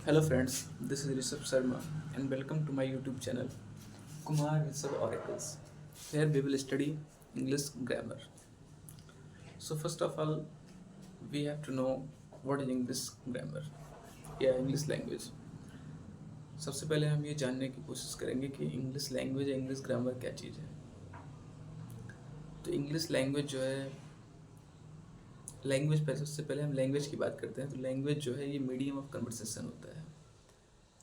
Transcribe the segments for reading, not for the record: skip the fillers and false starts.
Hello friends, this is Rishabh Sharma and welcome to my YouTube channel Kumar Rishabh Oracles. Here we will study English grammar. So first of all, we have to know what is English grammar या English language. सबसे पहले हम ये जानने की कोशिश करेंगे कि इंग्लिश लैंग्वेज या इंग्लिश ग्रामर क्या चीज़ है। तो इंग्लिश लैंग्वेज जो है लैंग्वेज पर सबसे पहले हम लैंग्वेज की बात करते हैं। तो लैंग्वेज जो है ये मीडियम ऑफ कन्वर्सेशन होता है।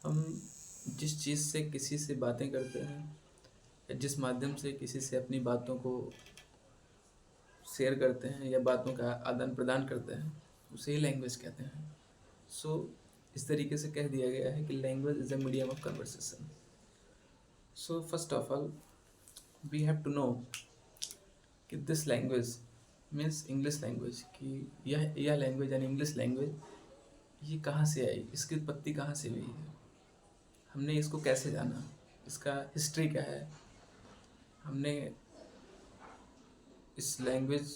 हम जिस चीज़ से किसी से बातें करते हैं या जिस माध्यम से किसी से अपनी बातों को शेयर करते हैं या बातों का आदान प्रदान करते हैं उसे ही लैंग्वेज कहते हैं। सो इस तरीके से कह दिया गया है कि language is a medium of conversation. So first of all we have to know कि this language means English language कि यह लैंग्वेज यानी इंग्लिश लैंग्वेज ये कहाँ से आई, इसकी उत्पत्ति कहाँ से हुई है, हमने इसको कैसे जाना, इसका हिस्ट्री क्या है, हमने इस लैंग्वेज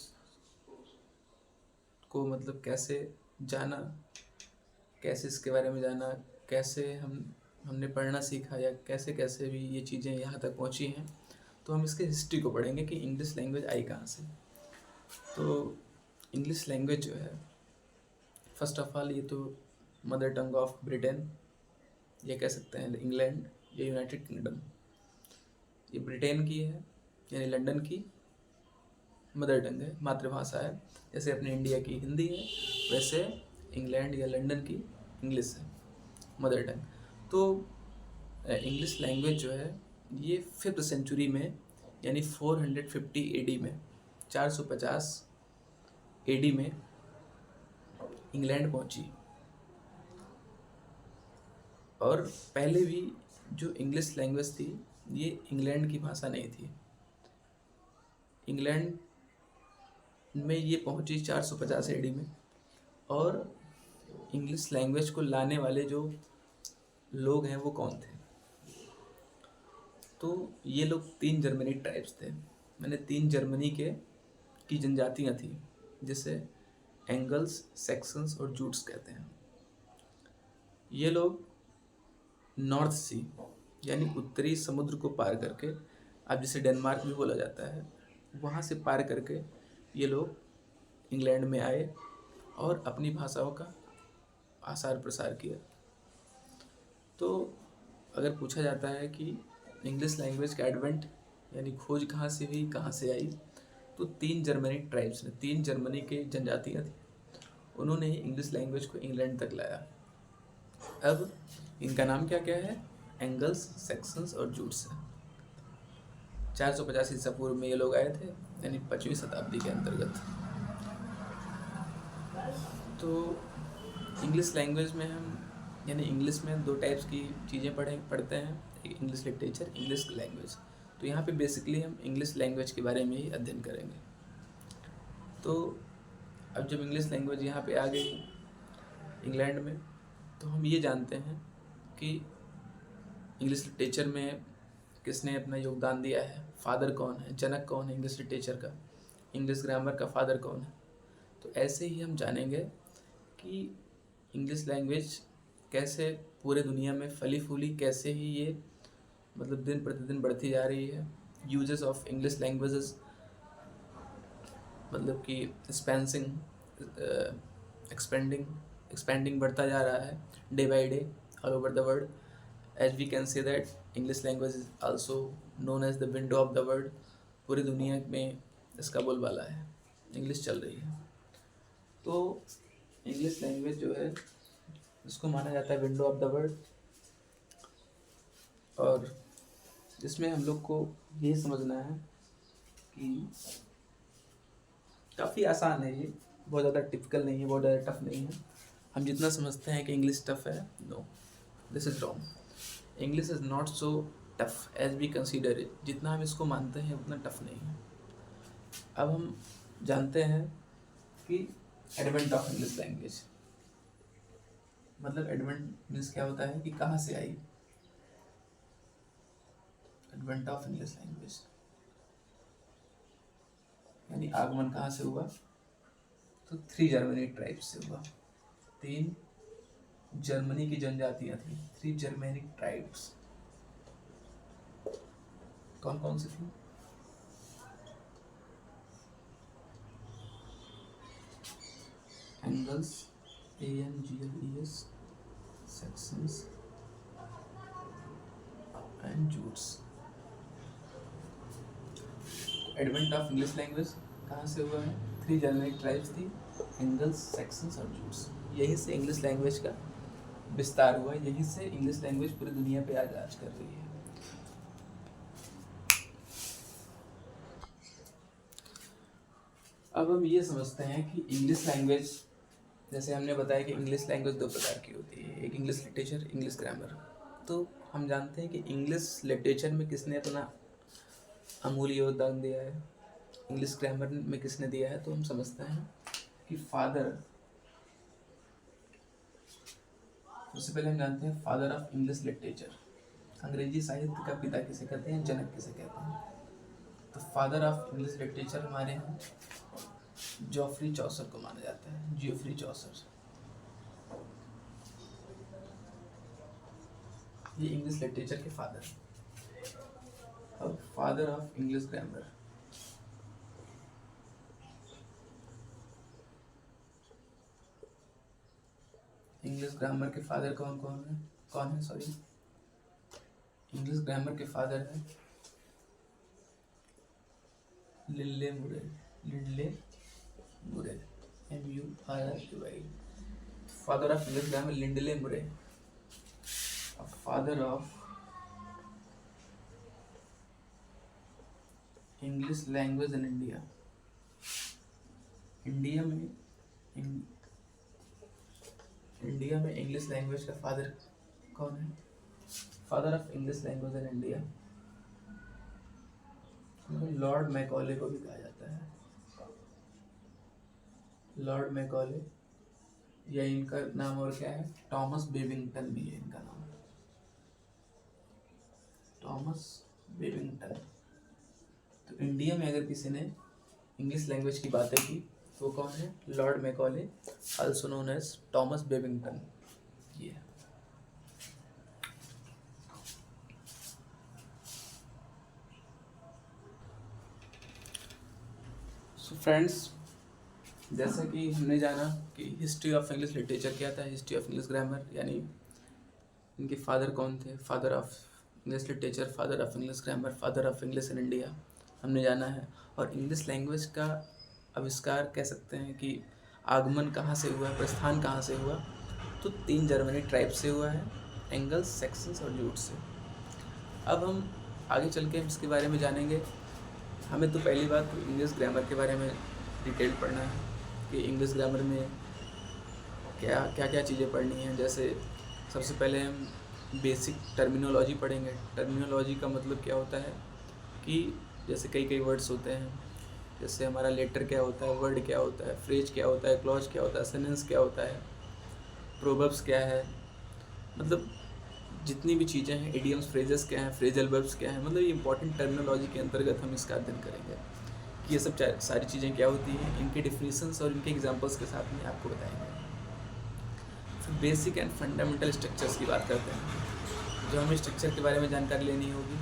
को मतलब कैसे जाना, कैसे इसके बारे में जाना, कैसे हमने पढ़ना सीखा या कैसे कैसे भी ये चीज़ें यहाँ तक पहुँची हैं। तो हम इसके हिस्ट्री को पढ़ेंगे कि इंग्लिश लैंग्वेज आई कहाँ से। तो इंग्लिश लैंग्वेज जो है फर्स्ट ऑफ ऑल ये तो मदर टंग ऑफ ब्रिटेन, ये कह सकते हैं इंग्लैंड या यूनाइटेड किंगडम। ये ब्रिटेन की है यानी लंदन की मदर टंग है, मातृभाषा है। जैसे अपने इंडिया की हिंदी है वैसे इंग्लैंड या लंदन की इंग्लिश है, मदर टंग। तो इंग्लिश लैंग्वेज जो है ये 5th सेंचुरी में यानी 450 एडी में 450 एडी में इंग्लैंड पहुंची। और पहले भी जो इंग्लिश लैंग्वेज थी ये इंग्लैंड की भाषा नहीं थी। इंग्लैंड में ये पहुंची 450 एडी में। और इंग्लिश लैंग्वेज को लाने वाले जो लोग हैं वो कौन थे? तो ये लोग 3 जर्मनी ट्राइब्स थे, मैंने 3 जर्मनी की जनजातियाँ थी जिसे एंगल्स, सेक्सन्स और जूट्स कहते हैं। ये लोग नॉर्थ सी यानी उत्तरी समुद्र को पार करके, अब जिसे डेनमार्क भी बोला जाता है, वहाँ से पार करके ये लोग इंग्लैंड में आए और अपनी भाषाओं का आसार प्रसार किया। तो अगर पूछा जाता है कि इंग्लिश लैंग्वेज का एडवेंट यानी खोज कहाँ से हुई, कहाँ से आई, तो 3 जर्मनी ट्राइब्स ने, 3 जर्मनी के जनजातियाँ थी, उन्होंने ही इंग्लिश लैंग्वेज को इंग्लैंड तक लाया। अब इनका नाम क्या क्या है? एंगल्स, सेक्सन्स और जूट्स है। 450 ईसा पूर्व में ये लोग आए थे यानी 5वीं शताब्दी के अंतर्गत। तो इंग्लिश लैंग्वेज में हम यानी इंग्लिश में 2 टाइप्स की चीज़ें पढ़ते हैं, एक इंग्लिश लिटरेचर, इंग्लिश लैंग्वेज। तो यहाँ पे बेसिकली हम इंग्लिश लैंग्वेज के बारे में ही अध्ययन करेंगे। तो अब जब इंग्लिश लैंग्वेज यहाँ पे आ गई इंग्लैंड में, तो हम ये जानते हैं कि इंग्लिश लिटरेचर में किसने अपना योगदान दिया है, फादर कौन है, जनक कौन है इंग्लिश लिटरेचर का, इंग्लिश ग्रामर का फादर कौन है। तो ऐसे ही हम जानेंगे कि इंग्लिश लैंग्वेज कैसे पूरे दुनिया में फली फूली, कैसे ही ये मतलब दिन प्रतिदिन बढ़ती जा रही है। यूजेस ऑफ इंग्लिश लैंग्वेजेस मतलब कि स्पेंसिंग, एक्सपेंडिंग बढ़ता जा रहा है day by day all over the world. As we can say that English language is also known as the window of the world. पूरी दुनिया में इसका बोलबाला है, इंग्लिश चल रही है। तो इंग्लिश लैंग्वेज जो है इसको माना जाता है विंडो ऑफ द वर्ल्ड। और इसमें हम लोग को ये समझना है कि काफ़ी आसान है ये, बहुत ज़्यादा टिपिकल नहीं है, बहुत ज़्यादा टफ नहीं है। हम जितना समझते हैं कि इंग्लिश टफ है, no, this is wrong. English is not so tough as we consider it. जितना हम इसको मानते हैं उतना टफ नहीं है। अब हम जानते हैं कि एडवेंट ऑफ इंग्लिश लैंग्वेज मतलब एडवेंट मीन्स क्या होता है कि कहाँ से आई। एडवेंट ऑफ इंग्लिश लैंग्वेज यानी आगमन कहाँ से हुआ? तो 3 जर्मनी ट्राइब्स से हुआ। 3 जर्मनी की जनजातियां थी, 3 जर्मेनिक ट्राइब्स, कौन कौन सी थी? Angles, ANGLES, sections and Jutes. Advent of English language कहाँ से हुआ है? 3 जर्मेनिक ट्राइब्स थी, एंगल्स, सेक्शंस और जूट्स। यहीं से इंग्लिश लैंग्वेज का विस्तार हुआ, यहीं से इंग्लिश लैंग्वेज पूरी दुनिया पे आज राज कर रही है। अब हम ये समझते हैं कि इंग्लिश लैंग्वेज, जैसे हमने बताया कि इंग्लिश लैंग्वेज 2 प्रकार की होती है, एक इंग्लिश लिटरेचर, इंग्लिश ग्रामर। तो हम जानते हैं कि इंग्लिश लिटरेचर में किसने अपना अमूल्य योगदान दिया है, इंग्लिश ग्रामर में किसने दिया है। तो हम समझते हैं कि सबसे पहले हम जानते हैं फादर ऑफ इंग्लिश लिटरेचर, अंग्रेजी साहित्य का पिता किसे कहते हैं, जनक किसे कहते हैं। तो फादर ऑफ इंग्लिश लिटरेचर हमारे यहाँ जॉफ्री चौसर को माना जाता है, जियोफ्री चौसर। ये इंग्लिश लिटरेचर के फादर। अब father of English grammar, English grammar के फादर कौन है सॉरी, इंग्लिश ग्रामर के फादर है Lindley Murray, MURRAY। Father of English grammar Lindley Murray. Father of English language in India, India में English language का father कौन है? Father of English language in India Lord Macaulay को भी कहा जाता है, लॉर्ड मैकॉले, या इनका नाम और क्या है, टॉमस बेबिंगटन भी है इनका नाम, टॉमस बेबिंगटन। तो इंडिया में अगर किसी ने इंग्लिश लैंग्वेज की बातें की तो कौन है? Lord Macaulay, also known as Thomas Babington. ये सो फ्रेंड्स, जैसा कि हमने जाना कि हिस्ट्री ऑफ इंग्लिश लिटरेचर क्या था, हिस्ट्री ऑफ इंग्लिश ग्रामर, यानी इनके फादर कौन थे, father of English literature, father of English grammar, father of English in India, हमने जाना है। और इंग्लिश लैंग्वेज का आविष्कार कह सकते हैं कि आगमन कहाँ से हुआ, प्रस्थान कहाँ से हुआ, तो 3 जर्मनिक ट्राइब से हुआ है, एंगल्स, सेक्शंस और जूट से। अब हम आगे चल के इसके बारे में जानेंगे। हमें तो पहली बात तो इंग्लिश ग्रामर के बारे में डिटेल पढ़ना है कि इंग्लिश ग्रामर में क्या क्या चीज़ें पढ़नी हैं। जैसे सबसे पहले हम बेसिक टर्मिनोलॉजी पढ़ेंगे। टर्मिनोलॉजी का मतलब क्या होता है कि जैसे कई वर्ड्स होते हैं, जैसे हमारा लेटर क्या होता है, वर्ड क्या होता है, फ्रेज क्या होता है, क्लॉज क्या होता है, सेंटेंस क्या होता है, प्रोवर्ब्स क्या है, मतलब जितनी भी चीज़ें हैं, इडियम्स, फ्रेजेस क्या हैं, फ्रेजल वर्ब्स क्या हैं, मतलब ये इंपॉर्टेंट टर्मिनोलॉजी के अंतर्गत हम इसका अध्ययन करेंगे कि ये सब सारी चीज़ें क्या होती हैं, इनके डिफिनीशंस और इनके एग्जांपल्स के साथ में आपको बताएंगे। फिर बेसिक एंड फंडामेंटल स्ट्रक्चर्स की बात करते हैं, जो हमें स्ट्रक्चर के बारे में जानकारी लेनी होगी।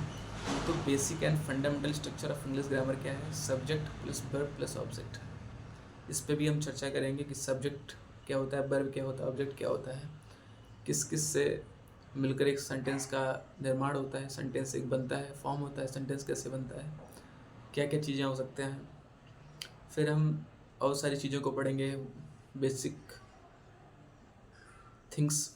तो basic and fundamental structure of English grammar क्या है? Subject plus verb plus object. इस पे भी हम चर्चा करेंगे कि सब्जेक्ट क्या होता है, वर्ब क्या होता है, ऑब्जेक्ट क्या होता है, किस किस से मिलकर एक सेंटेंस का निर्माण होता है, सेंटेंस एक बनता है, फॉर्म होता है, सेंटेंस कैसे बनता है, क्या क्या चीज़ें हो सकते हैं। फिर हम और सारी चीज़ों को पढ़ेंगे, basic things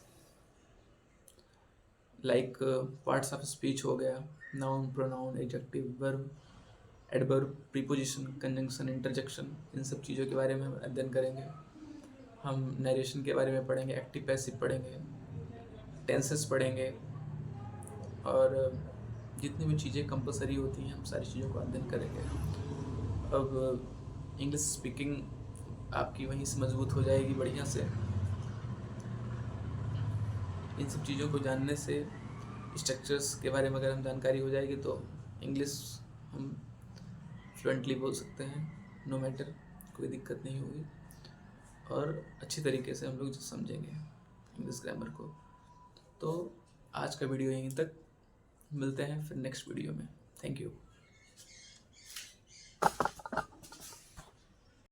like parts of speech हो गया, noun, pronoun, adjective, verb, adverb, preposition, conjunction, interjection, इन सब चीज़ों के बारे में हम अध्ययन करेंगे। हम नरेशन के बारे में पढ़ेंगे, एक्टिव पैसिव पढ़ेंगे, टेंसेस पढ़ेंगे, और जितनी भी चीज़ें कंपलसरी होती हैं हम सारी चीज़ों को अध्ययन करेंगे। अब इंग्लिश स्पीकिंग आपकी वहीं से मजबूत हो जाएगी बढ़िया से। इन सब चीज़ों को जानने से, स्ट्रक्चर्स के बारे में अगर हम जानकारी हो जाएगी तो इंग्लिश हम फ्लुएंटली बोल सकते हैं, नो मैटर, कोई दिक्कत नहीं होगी और अच्छी तरीके से हम लोग समझेंगे। इंग्लिश ग्रामर को। तो आज का वीडियो यहीं तक, मिलते हैं फिर नेक्स्ट वीडियो में। Thank you.